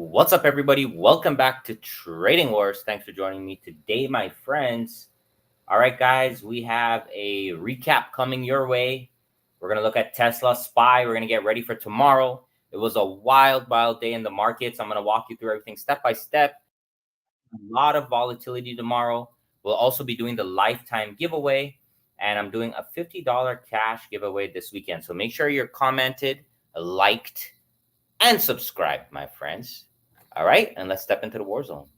What's up, everybody? Welcome back to Trading Wars. Thanks for joining me today, my friends. All right, guys, we have a recap coming your way. We're going to look at Tesla SPY. We're going to get ready for tomorrow. It was a wild day in the markets. I'm going to walk you through everything step by step. A lot of volatility tomorrow. We'll also be doing the lifetime giveaway, and I'm doing a $50 cash giveaway this weekend. So make sure you're commented, liked, and subscribed, my friends. All right, and let's step into the war zone.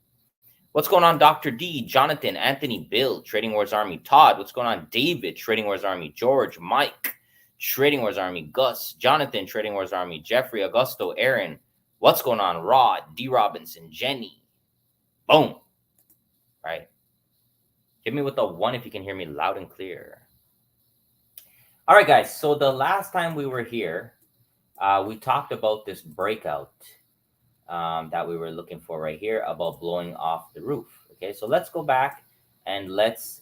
What's going on, Dr. D, Jonathan, Anthony, Bill, Trading Wars Army, Todd? What's going on, David, Trading Wars Army, George, Mike, Trading Wars Army, Gus, Jonathan, Trading Wars Army, Jeffrey, Augusto, Aaron? What's going on, Rod, D. Robinson, Jenny? Boom. Right. Hit me with a 1 if you can hear me loud and clear. All right, guys. So the last time we were here, we talked about this breakout that we were looking for right here about blowing off the roof. Okay, so let's go back and let's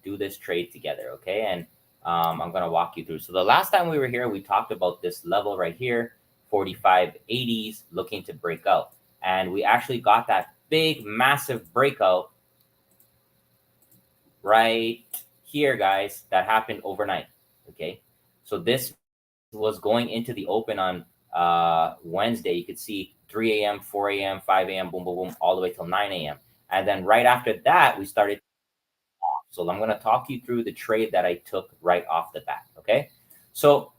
do this trade together. Okay, and I'm going to walk you through. So the last time we were here, we talked about this level right here, 45.80s, looking to break out. And we actually got that big, massive breakout right here, guys, that happened overnight. Okay, so this was going into the open on Wednesday. You could see 3 a.m., 4 a.m., 5 a.m., boom, boom, boom, all the way till 9 a.m. And then right after that, we started off. So I'm going to talk you through the trade that I took right off the bat. Okay, so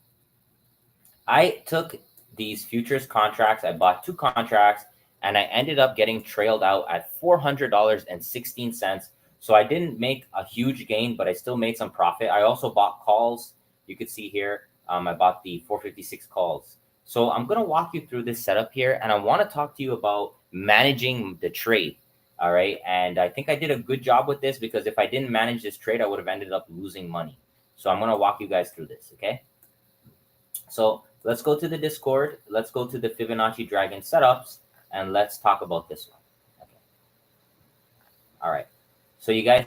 I took these futures contracts. I bought 2 contracts, and I ended up getting trailed out at $400.16. So I didn't make a huge gain, but I still made some profit. I also bought calls. You could see here, I bought the 456 calls. So I'm going to walk you through this setup here, and I want to talk to you about managing the trade. All right. And I think I did a good job with this, because if I didn't manage this trade, I would have ended up losing money. So I'm going to walk you guys through this. Okay. So let's go to the Discord. Let's go to the Fibonacci Dragon setups, and let's talk about this one. Okay. All right. So you guys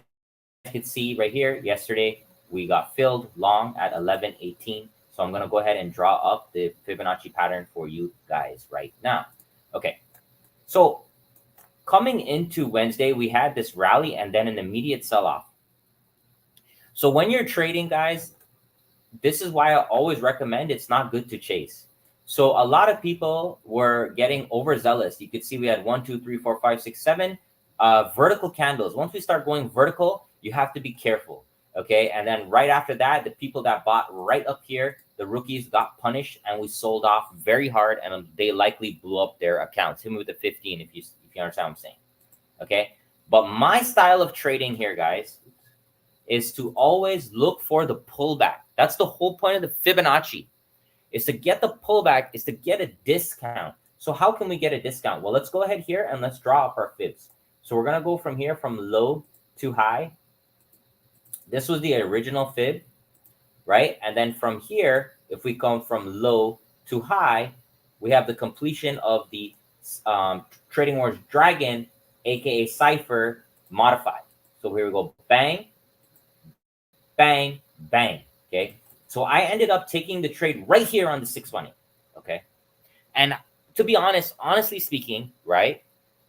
can see right here, yesterday we got filled long at 11.18. So I'm going to go ahead and draw up the Fibonacci pattern for you guys right now. Okay. So coming into Wednesday, we had this rally and then an immediate sell-off. So when you're trading, guys, this is why I always recommend it's not good to chase. So a lot of people were getting overzealous. You could see we had 1, 2, 3, 4, 5, 6, 7 vertical candles. Once we start going vertical, you have to be careful. Okay. And then right after that, the people that bought right up here, the rookies, got punished, and we sold off very hard, and they likely blew up their accounts. Hit me with the 15 if you understand what I'm saying. Okay. But my style of trading here, guys, is to always look for the pullback. That's the whole point of the Fibonacci, is to get the pullback, is to get a discount. So how can we get a discount? Well, let's go ahead here and let's draw up our fibs. So we're going to go from here, from low to high. This was the original fib, right? And then from here, if we come from low to high, we have the completion of the Trading Wars Dragon, aka Cypher, modified. So here we go, bang, bang, bang. Okay, so I ended up taking the trade right here on the 618. Okay, and to be honest, honestly speaking, right,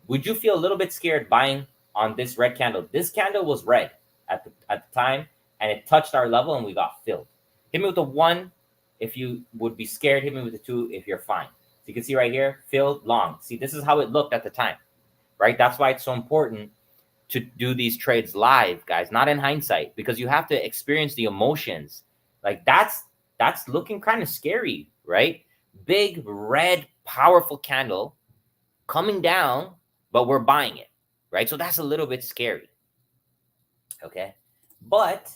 would you feel a little bit scared buying on this red candle? This candle was red at the time, and it touched our level, and we got filled. Hit me with a 1 if you would be scared. Hit me with a 2 if you're fine. So you can see right here, filled long. See, this is how it looked at the time, right? That's why it's so important to do these trades live, guys, not in hindsight, because you have to experience the emotions. Like that's looking kind of scary, right? Big red powerful candle coming down, but we're buying it, right? So that's a little bit scary. Okay, but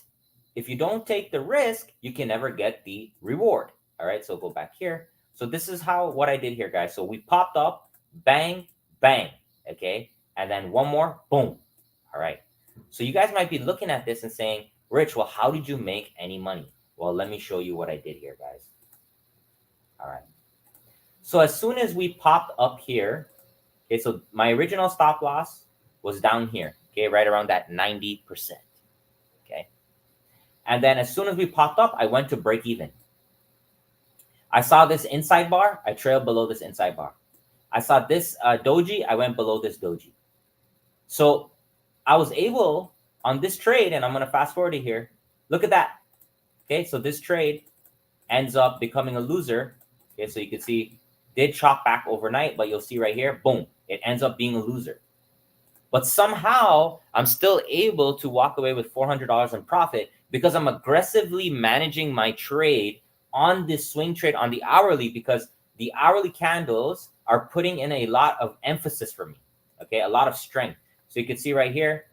if you don't take the risk, you can never get the reward. All right, so go back here. So this is what I did here, guys. So we popped up, bang, bang. Okay, and then one more, boom. All right, so you guys might be looking at this and saying, Rich, well, how did you make any money? Well, let me show you what I did here, guys. All right, so as soon as we popped up here, okay, so my original stop loss was down here, okay, right around that 90%. Okay, and then as soon as we popped up, I went to break even. I saw this inside bar, I trailed below this inside bar. I saw this doji, I went below this doji. So I was able on this trade, and I'm going to fast forward it here. Look at that. Okay, so this trade ends up becoming a loser. Okay, so you can see did chop back overnight, but you'll see right here, boom, it ends up being a loser. But somehow I'm still able to walk away with $400 in profit because I'm aggressively managing my trade on this swing trade on the hourly, because the hourly candles are putting in a lot of emphasis for me. Okay, a lot of strength. So you can see right here.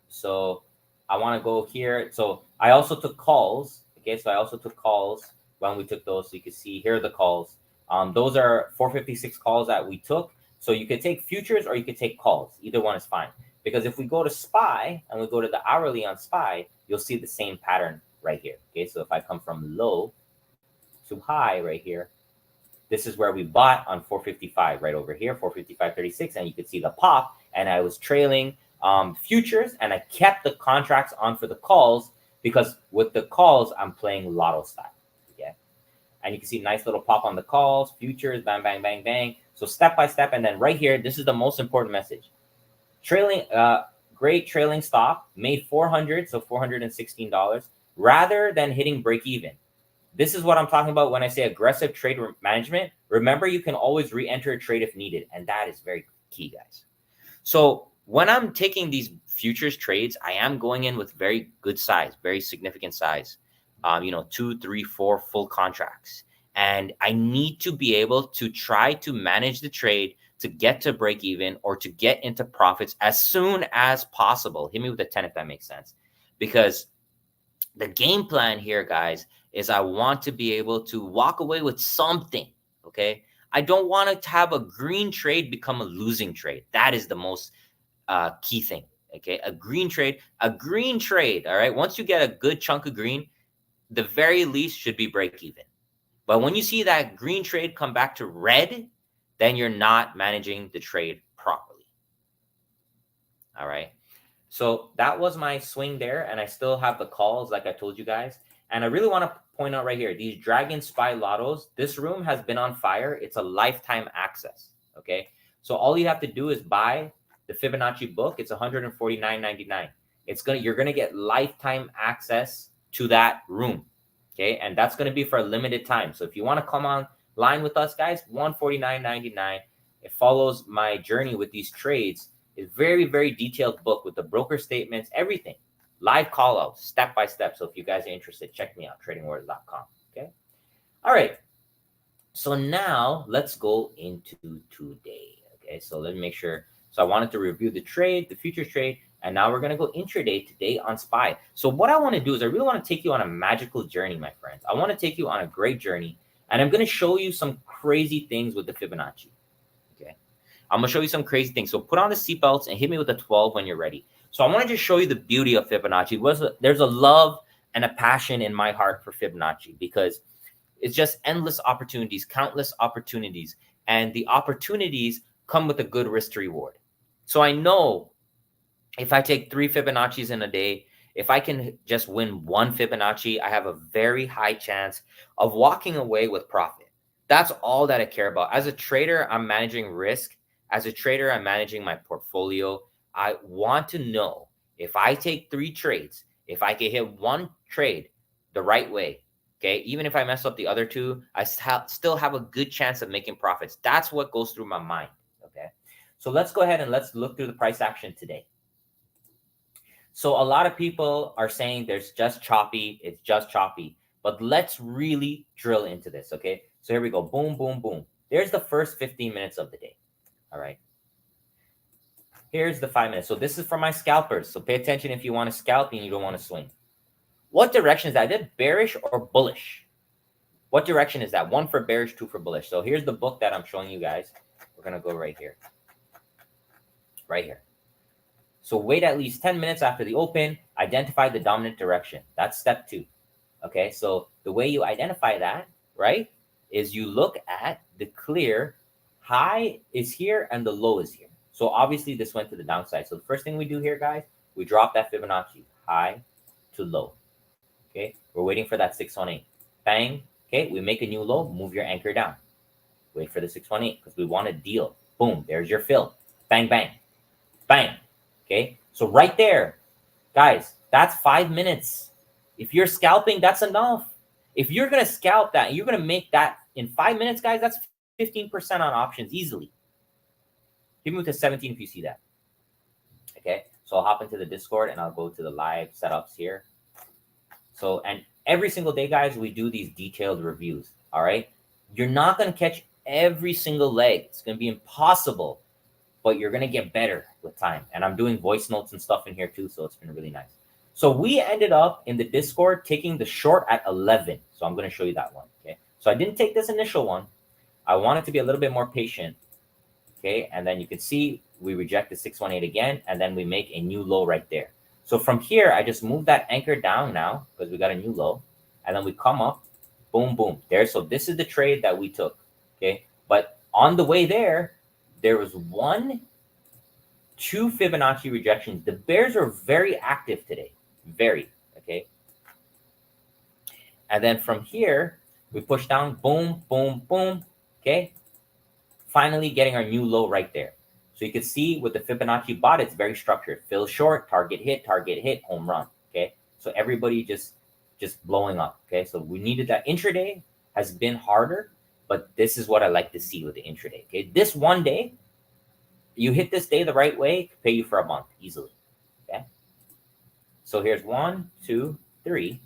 So I want to go here. So I also took calls. Okay, so I also took calls when we took those. So you can see here are the calls. Those are 456 calls that we took. So you could take futures or you could take calls. Either one is fine. Because if we go to SPY and we go to the hourly on SPY, you'll see the same pattern right here. Okay, so if I come from low to high right here, this is where we bought on 455 right over here, 455.36, and you could see the pop. And I was trailing futures, and I kept the contracts on for the calls, because with the calls I'm playing lotto style. Okay, and you can see nice little pop on the calls, futures, bang, bang, bang, bang. So step by step, and then right here, this is the most important message. Trailing, great trailing stop, made 400, so $416, rather than hitting break even. This is what I'm talking about when I say aggressive trade management. Remember, you can always re-enter a trade if needed, and that is very key, guys. So when I'm taking these futures trades, I am going in with very good size, very significant size, 2, 3, 4 full contracts. And I need to be able to try to manage the trade to get to break even or to get into profits as soon as possible. Hit me with a 10 if that makes sense. Because the game plan here, guys, is I want to be able to walk away with something, okay? I don't want to have a green trade become a losing trade. That is the most key thing, okay? A green trade, all right? Once you get a good chunk of green, the very least should be break even. But when you see that green trade come back to red, then you're not managing the trade properly, all right? So that was my swing there, and I still have the calls like I told you guys. And I really want to point out right here, these Dragon Spy Lottos, this room has been on fire. It's a lifetime access, okay? So all you have to do is buy the Fibonacci book. It's $149.99. You're gonna get lifetime access to that room, okay? And that's gonna be for a limited time. So if you want to come online with us, guys, $149.99. It follows my journey with these trades. It's very, very detailed book with the broker statements, everything. Live call outs, step by step. So if you guys are interested, check me out, tradingorders.com. Okay. All right. So now let's go into today. Okay. So let me make sure. So I wanted to review the trade, the futures trade, and now we're going to go intraday today on SPY. So what I want to do is I really want to take you on a magical journey, my friends. I want to take you on a great journey, and I'm going to show you some crazy things with the Fibonacci. Okay. I'm going to show you some crazy things. So put on the seatbelts and hit me with a 12 when you're ready. So I want to just show you the beauty of Fibonacci. There's a love and a passion in my heart for Fibonacci because it's just endless opportunities, countless opportunities. And the opportunities come with a good risk to reward. So I know if I take 3 Fibonaccis in a day, if I can just win 1 Fibonacci, I have a very high chance of walking away with profit. That's all that I care about. As a trader, I'm managing risk. As a trader, I'm managing my portfolio. I want to know if I take 3 trades, if I can hit 1 trade the right way, okay, even if I mess up the other 2, I still have a good chance of making profits. That's what goes through my mind, okay? So let's go ahead and let's look through the price action today. So a lot of people are saying there's just choppy, it's just choppy, but let's really drill into this, okay? So here we go, boom, boom, boom. There's the first 15 minutes of the day, all right? Here's the 5 minutes. So this is for my scalpers. So pay attention if you want to scalp and you don't want to swing. What direction is that? Is it bearish or bullish? What direction is that? 1 for bearish, 2 for bullish. So here's the book that I'm showing you guys. We're going to go right here. Right here. So wait at least 10 minutes after the open. Identify the dominant direction. That's step 2. Okay, so the way you identify that, right, is you look at the clear high is here and the low is here. So obviously this went to the downside. So the first thing we do here, guys, we drop that Fibonacci high to low. Okay, we're waiting for that 618. Bang. Okay, we make a new low, move your anchor down. Wait for the 618 because we want a deal. Boom, there's your fill. Bang, bang, bang. Okay, so right there, guys, that's 5 minutes. If you're scalping, that's enough. If you're going to scalp that and you're going to make that in 5 minutes, guys, that's 15% on options easily. Give me to 17 if you see that. Okay, so I'll hop into the Discord and I'll go to the live setups here. So, and every single day, guys, we do these detailed reviews. All right, you're not going to catch every single leg. It's going to be impossible, but you're going to get better with time. And I'm doing voice notes and stuff in here too, so it's been really nice. So we ended up in the Discord taking the short at 11. So I'm going to show you that one. Okay, so I didn't take this initial one. I wanted to be a little bit more patient. Okay, and then you can see we reject the 618 again, and then we make a new low right there. So from here, I just move that anchor down now because we got a new low, and then we come up, boom, boom, there. So this is the trade that we took. Okay, but on the way there, there was 1, 2 Fibonacci rejections. The bears are very active today, very. Okay, and then from here, we push down, boom, boom, boom. Okay, finally getting our new low right there. So you can see with the Fibonacci bot, it's very structured. Fill short, target hit, home run. Okay, so everybody just blowing up. Okay, so we needed that. Intraday has been harder, but this is what I like to see with the intraday. Okay, this one day, you hit this day the right way, pay you for a month easily. Okay, so here's 1, 2, 3.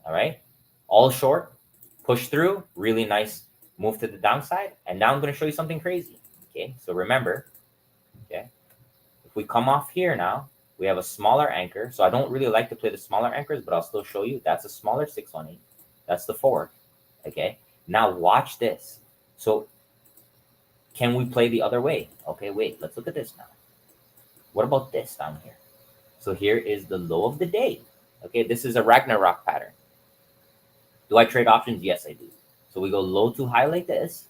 All right, all short, push through, really nice move to the downside. And now I'm going to show you something crazy. Okay, so remember, okay, if we come off here now, we have a smaller anchor. So I don't really like to play the smaller anchors, but I'll still show you. That's a smaller 618. That's the forward. Okay, now watch this. So can we play the other way? Okay, wait, let's look at this now. What about this down here? So here is the low of the day. Okay, this is a Ragnarok pattern. Do I trade options? Yes, I do. So we go low to high like this.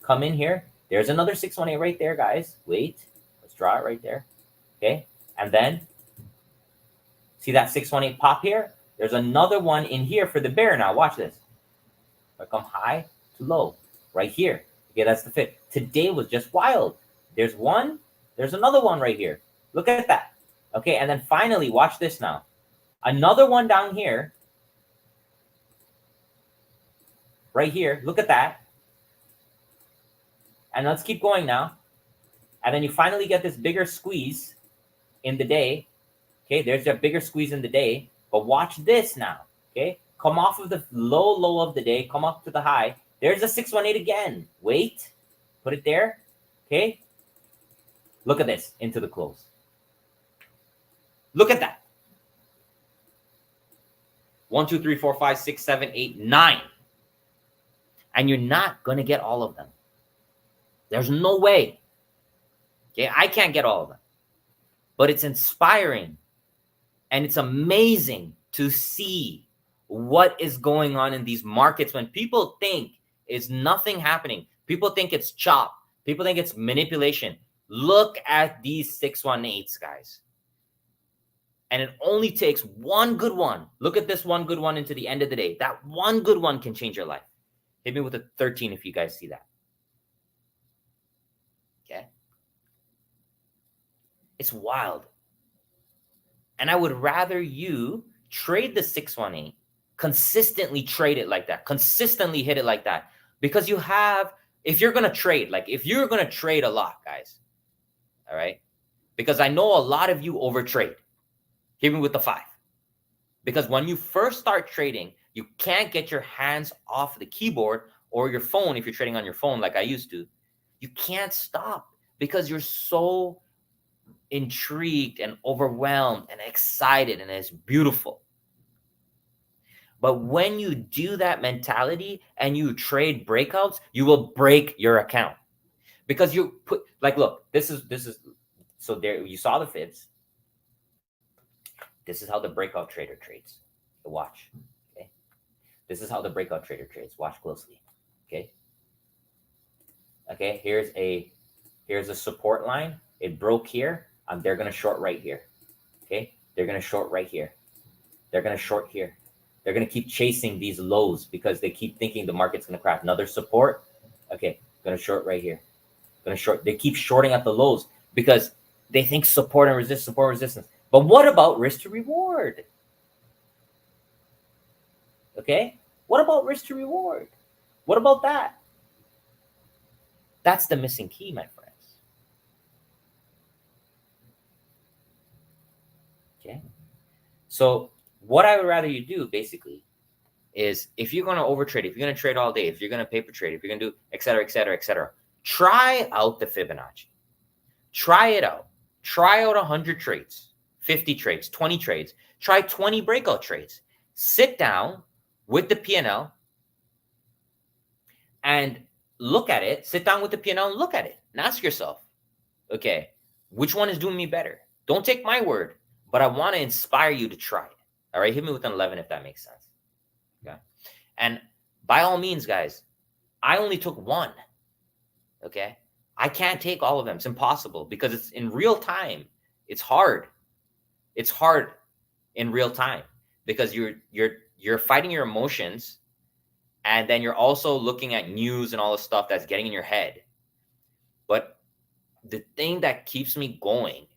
Come in here. There's another 618 right there, guys. Wait. Let's draw it right there. Okay. And then see that 618 pop here? There's another one in here for the bear now. Watch this. I come high to low right here. Okay, that's the fit. Today was just wild. There's one. There's another one right here. Look at that. Okay, and then finally, watch this now. Another one down here. Right here. Look at that. And let's keep going now. And then you finally get this bigger squeeze in the day. Okay, there's that bigger squeeze in the day. But watch this now. Okay, come off of the low of the day. Come up to the high. There's a 618 again. Wait. Put it there. Okay. Look at this. Into the close. Look at that. 1, 2, 3, 4, 5, 6, 7, 8, 9. And you're not going to get all of them. There's no way. Okay, I can't get all of them. But it's inspiring. And it's amazing to see what is going on in these markets when people think it's nothing happening. People think it's chop. People think it's manipulation. Look at these 618s, guys. And it only takes one good one. Look at this one good one into the end of the day. That one good one can change your life. Hit me with a 13 if you guys see that. Okay. It's wild. And I would rather you trade the 618, consistently trade it like that, consistently hit it like that. Because you have, if you're going to trade, like if you're going to trade a lot, guys, all right? Because I know a lot of you overtrade. Hit me with the 5. Because when you first start trading, you can't get your hands off the keyboard or your phone if you're trading on your phone like I used to. You can't stop because you're so intrigued and overwhelmed and excited, and it's beautiful. But when you do that mentality and you trade breakouts, you will break your account because you put, like, look, this is so there you saw the fibs. This is how the breakout trader trades. Watch. Okay. This is how the breakout trader trades. Watch closely. Okay. Okay. Here's a support line. It broke here. They're going to short right here. Okay. They're going to short right here. They're going to short here. They're going to keep chasing these lows because they keep thinking the market's going to crash. Another support. Okay. Gonna short right here. Gonna short. They keep shorting at the lows because they think support and resistance. But what about risk to reward? Okay. What about risk to reward? What about that? That's the missing key, my friends. Okay. So what I would rather you do basically is, if you're going to overtrade, if you're going to trade all day, if you're going to paper trade, if you're going to do et cetera, try out the Fibonacci. Try it out. Try out 100 trades, 50 trades, 20 trades. Try 20 breakout trades. Sit down with the P&L and look at it. Sit down with the P&L and look at it and ask yourself, okay, which one is doing me better? Don't take my word, but I want to inspire you to try it. All right, hit me with an 11 if that makes sense. Okay, and by all means, guys, I only took one. Okay, I can't take all of them. It's impossible because it's in real time. It's hard. It's hard in real time because you're fighting your emotions, and then you're also looking at news and all the stuff that's getting in your head. But the thing that keeps me going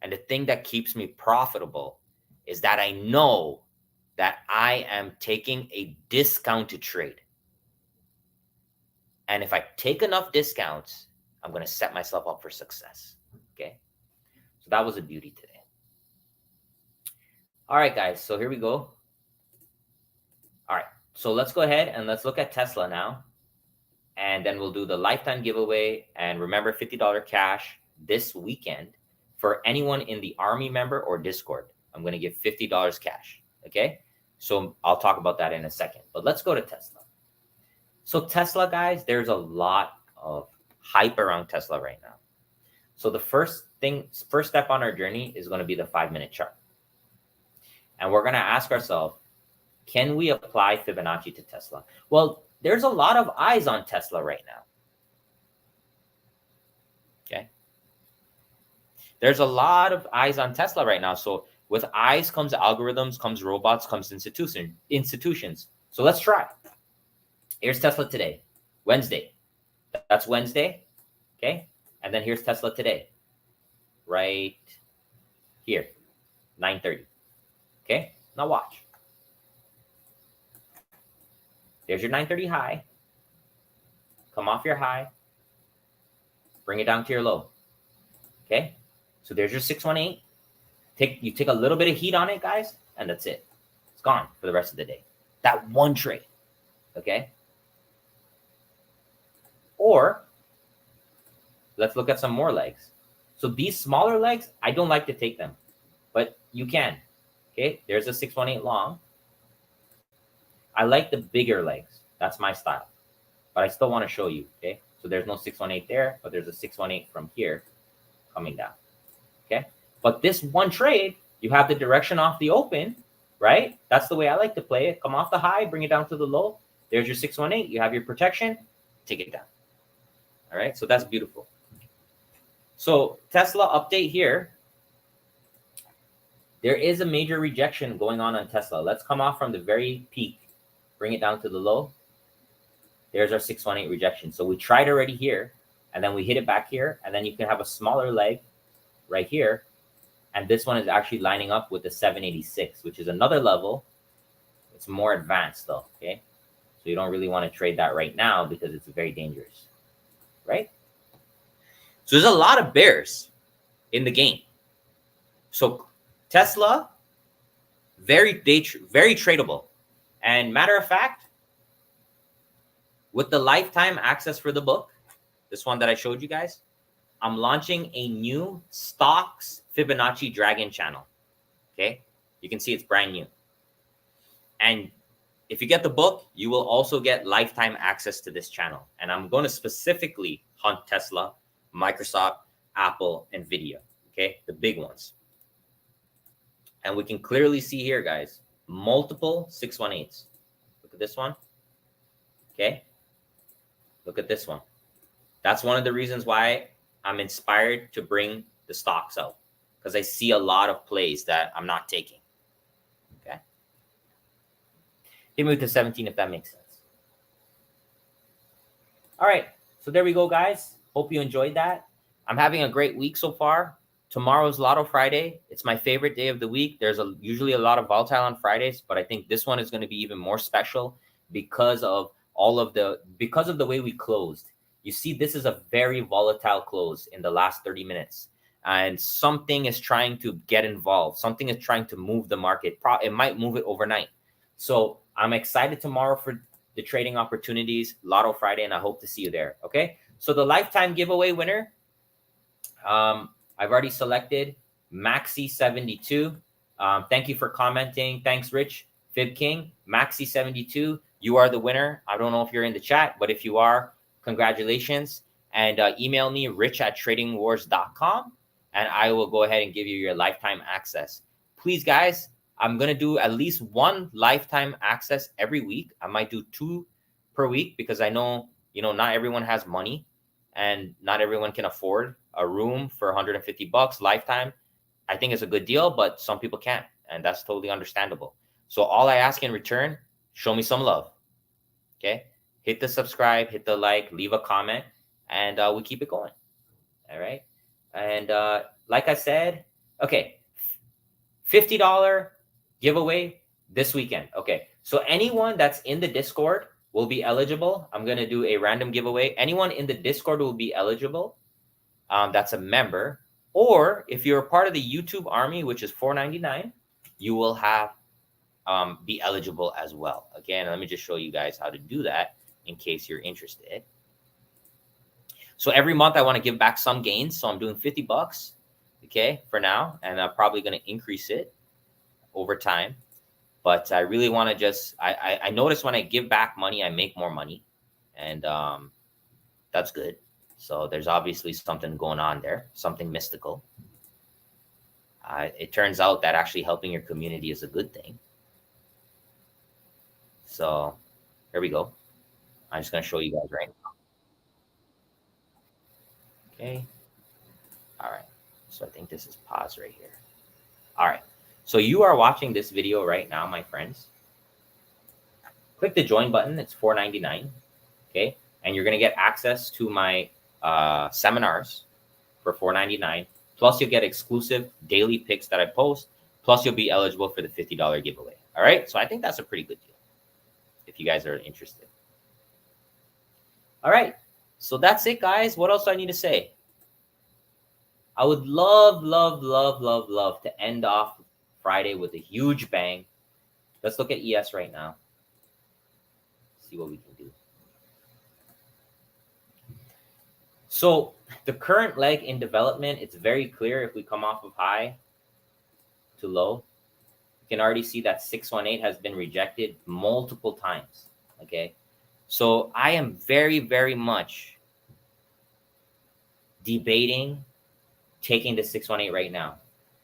and the thing that keeps me profitable is that I know that I am taking a discounted trade. And if I take enough discounts, I'm going to set myself up for success. Okay. So that was a beauty today. All right, guys. So here we go. All right. So let's go ahead and let's look at Tesla now. And then we'll do the lifetime giveaway. And remember, $50 cash this weekend for anyone in the Army member or Discord. I'm going to give $50 cash. Okay. So I'll talk about that in a second. But let's go to Tesla. So Tesla, guys, there's a lot of hype around Tesla right now. So the first step on our journey is going to be the 5-minute chart. And we're going to ask ourselves, can we apply Fibonacci to Tesla? Well, there's a lot of eyes on Tesla right now. Okay. There's a lot of eyes on Tesla right now. So with eyes comes algorithms, comes robots, comes institutions. So let's try. Here's Tesla today, Wednesday. That's Wednesday. Okay. And then here's Tesla today, right here, 9:30. Okay. Now watch. There's your 9:30 high. Come off your high. Bring it down to your low. Okay. So there's your 618. You take a little bit of heat on it, guys, and that's it. It's gone for the rest of the day. That one trade. Okay. Or let's look at some more legs. So these smaller legs, I don't like to take them, but you can. Okay. There's a 618 long. I like the bigger legs. That's my style, but I still want to show you. Okay. So there's no 618 there, but there's a 618 from here coming down. Okay. But this one trade, you have the direction off the open, right? That's the way I like to play it. Come off the high, bring it down to the low. There's your 618. You have your protection. Take it down. All right. So that's beautiful. So Tesla update here. There is a major rejection going on Tesla. Let's come off from the very peak, bring it down to the low. There's our 618 rejection. So we tried already here, and then we hit it back here, and then you can have a smaller leg right here. And this one is actually lining up with the 786, which is another level. It's more advanced though, okay? So you don't really want to trade that right now because it's very dangerous, right? So there's a lot of bears in the game. So Tesla, very tradable. And matter of fact, with the lifetime access for the book, this one that I showed you guys, I'm launching a new stocks Fibonacci Dragon channel. Okay. You can see it's brand new. And if you get the book, you will also get lifetime access to this channel. And I'm going to specifically hunt Tesla, Microsoft, Apple, Nvidia. Okay. The big ones. And we can clearly see here, guys, multiple 618s. Look at this one. Okay. Look at this one. That's one of the reasons why I'm inspired to bring the stocks out, because I see a lot of plays that I'm not taking. Okay. Hit me with the 17 if that makes sense. All right. So there we go, guys. Hope you enjoyed that. I'm having a great week so far. Tomorrow's Lotto Friday. It's my favorite day of the week. There's usually a lot of volatile on Fridays, but I think this one is going to be even more special because of the way we closed. You see, this is a very volatile close in the last 30 minutes. And something is trying to get involved. Something is trying to move the market. It might move it overnight. So I'm excited tomorrow for the trading opportunities, Lotto Friday, and I hope to see you there. Okay. So the lifetime giveaway winner, I've already selected Maxi72. Thank you for commenting. Thanks, Rich. Fib King, Maxi72. You are the winner. I don't know if you're in the chat, but if you are, congratulations. And email me, rich@tradingwars.com, and I will go ahead and give you your lifetime access. Please, guys, I'm going to do at least one lifetime access every week. I might do 2 per week because I know, not everyone has money and not everyone can afford a room for $150 lifetime. I think it's a good deal, but some people can't, and that's totally understandable. So all I ask in return, show me some love. Okay. Hit the subscribe, hit the like, leave a comment, and we keep it going. All right. And like I said, okay, $50 giveaway this weekend. Okay. So anyone that's in the Discord will be eligible. I'm going to do a random giveaway. Anyone in the Discord will be eligible. That's a member. Or if you're a part of the YouTube army, which is $4.99, you will have be eligible as well. Again, let me just show you guys how to do that in case you're interested. So every month I want to give back some gains. So I'm doing $50, okay, for now. And I'm probably going to increase it over time. But I really want to just, I notice when I give back money, I make more money. And that's good. So there's obviously something going on there, something mystical. It turns out that actually helping your community is a good thing. So here we go. I'm just going to show you guys right now. Okay. All right. So I think this is pause right here. All right. So you are watching this video right now, my friends. Click the join button. It's $4.99. Okay. And you're going to get access to my seminars for $4.99. Plus you'll get exclusive daily picks that I post. Plus you'll be eligible for the $50 giveaway. All right. So I think that's a pretty good deal if you guys are interested. All right. So that's it, guys. What else do I need to say? I would love to end off Friday with a huge bang. Let's look at ES right now. See what we can do. So the current leg in development, it's very clear if we come off of high to low. You can already see that 618 has been rejected multiple times. Okay. So I am very much debating taking the 618 right now.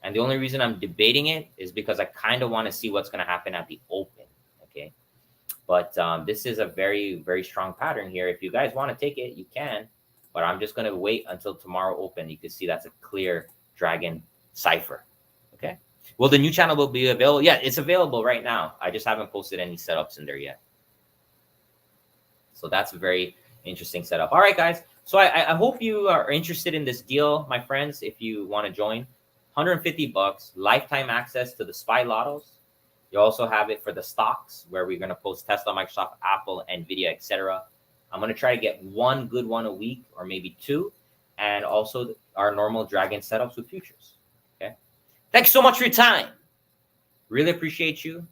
And the only reason I'm debating it is because I kind of want to see what's going to happen at the open. Okay. But this is a very strong pattern here. If you guys want to take it, you can. But I'm just going to wait until tomorrow open. You can see that's a clear dragon cipher. Okay. Well, the new channel will be available. Yeah, it's available right now. I just haven't posted any setups in there yet. So that's a very interesting setup. All right, guys. So I hope you are interested in this deal, my friends. If you want to join, $150, lifetime access to the SPY lottos. You also have it for the stocks where we're going to post Tesla, Microsoft, Apple, Nvidia, etc. I'm going to try to get one good one a week or maybe 2. And also our normal Dragon setups with futures. Okay. Thanks so much for your time. Really appreciate you.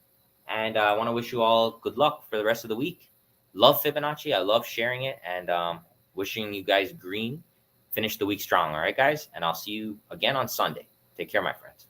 And I want to wish you all good luck for the rest of the week. Love Fibonacci. I love sharing it. And wishing you guys green. Finish the week strong. All right, guys. And I'll see you again on Sunday. Take care, my friends.